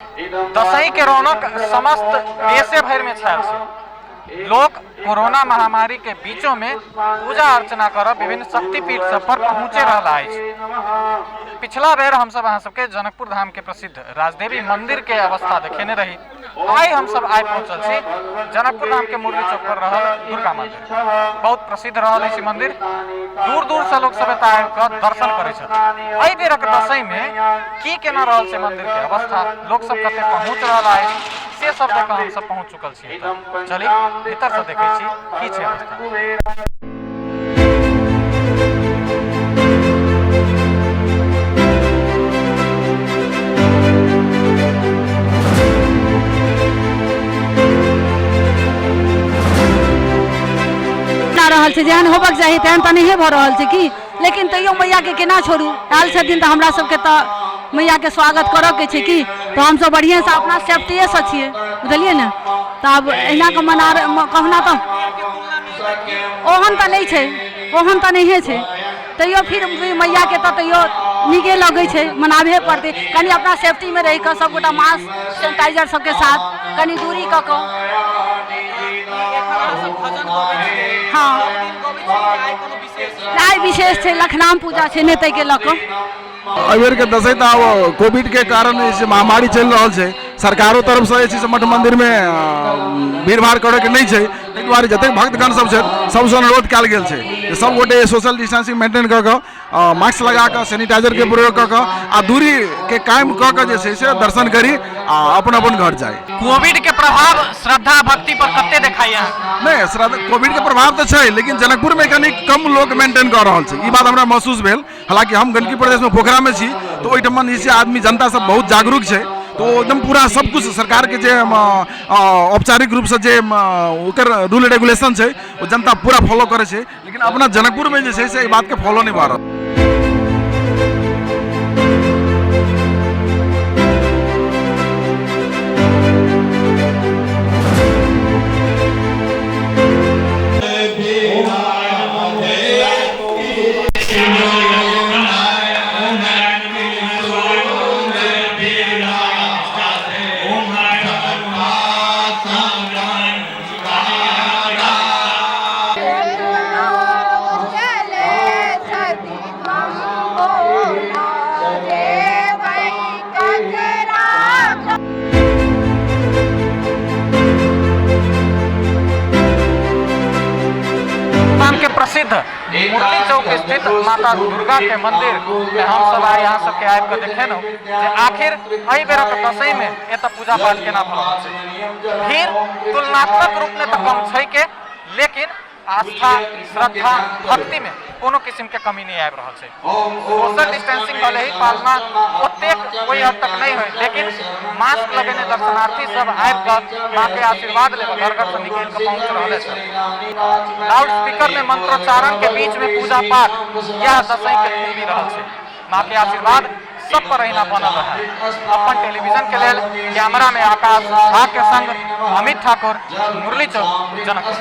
दशई के रौनक समस्त देशे भर में छायल छे। लोग कोरोना महामारी के बीचों में पूजा अर्चना कर विभिन्न शक्तिपीठ सब पर पहुँचे रहा है। पिछला बेर हम सब अहाँ सबके जनकपुर धाम के प्रसिद्ध राजदेवी मंदिर के अवस्था देखेने रही। आई हम सब आए पहुँचल छी जनकपुर धाम के मुरली चौक पर रहल दुर्गा मंदिर। बहुत प्रसिद्ध रहल है मंदिर। दूर दूर से लोग सब दर्शन करे छथिन। एहि बेरक दशई में की केना रहल छै मंदिर के अवस्था, लोग सब कते पहुँच रहा है से सब देख हम सब पहुँच चुकल छी। चली भीतर से देखे छी की छै अवस्था। रहल छै जेहन होबक चाही तेहन तऽ नहिए भऽ रहल छै की, लेकिन तैयो मैया के केना छोड़ू, आयल छथिन तऽ हमरा सबके तऽ मैया के स्वागत करऽ के छै की। तऽ हम सब बढ़िया से अपना सेफ्टीए से छियै, बुझलियै ने। तऽ अब एना के कहना तऽ ओहन तऽ नहीं छै, ओहन तऽ नहिए छै, तैयो फिर मैया के तऽ तैयो नीके लगै छै, मनाबे पड़तै। कनी अपना सेफ्टी में रहि कऽ सबगोटा मास्क सैनिटाइजर सबके साथ कनी दूरी कऽ हाँ आइ विशेष छै, लखनाम पूजा छै ने ताहि के लऽ कऽ। अबेर के दशई तो कोविड के कारण महामारी चल रहा है। सरकारों तरफ से मठ मंदिर में भीड़ भाड़ करे के नहीं है, ताहि दुआरे जतेक भक्तगण सब सबसे अनुरोध कल गेल है सब गोटे सोशल डिस्टेंसिंग मेंटेन कर मास्क लगा कर सैनिटाइजर के प्रयोग कर आ दूरी के कायम कर दर्शन करी अपन अपन घर जाए। कोविड के प्रभाव श्रद्धा भक्ति पर कते देखाई है? नहीं, कोविड के प्रभाव तो है लेकिन जनकपुर में कनी कम लोग मेंटेन कर रहा है, बात हमरा महसूस भेल। हालांकि हम गंडकी प्रदेश में पोखरा में छी तो ओहिठमन आदमी जनता सब बहुत जागरूक है, तो एकदम पूरा सब कुछ सरकार के जे औपचारिक रूप से जे ओकर रूल रेगुलेशन है वो जनता पूरा फॉलो करे छे, लेकिन अपना जनकपुर में जे से बात के फॉलो नहीं भा रहा। प्रसिद्ध मुरली चौक स्थित माता दुर्गा के मंदिर में हम सब यहाँ सबके आबि के देखेलहुँ जे आखिर एहि बेरक दशई में एतऽ पूजा पाठ केना भऽ रहल छै। भीड़ तुलनात्मक रूप में तो कम छै के, लेकिन आस्था श्रद्धा भक्ति में कोनो किस्म के कमी नहीं आबि रहल छै। सोशल डिस्टेंसिंग भले ही पालना ओतेक कोई हद तक नहीं हुई, लेकिन मास्क लगेने दर्शनार्थी सब आबि कऽ माँ के आशीर्वाद ले घर घर से निकल के पहुँच रहे हैं। लाउड स्पीकर में मंत्रोच्चारण के बीच में पूजा पाठ यह दशई के खूबी रहल छै। माँ के आशीर्वाद सब पर अहिना बनल रहे। अपन टेलीविजन के लेल कैमरा में आकाश झा के संग अमित ठाकुर, मुरली चौक, जनकपुर।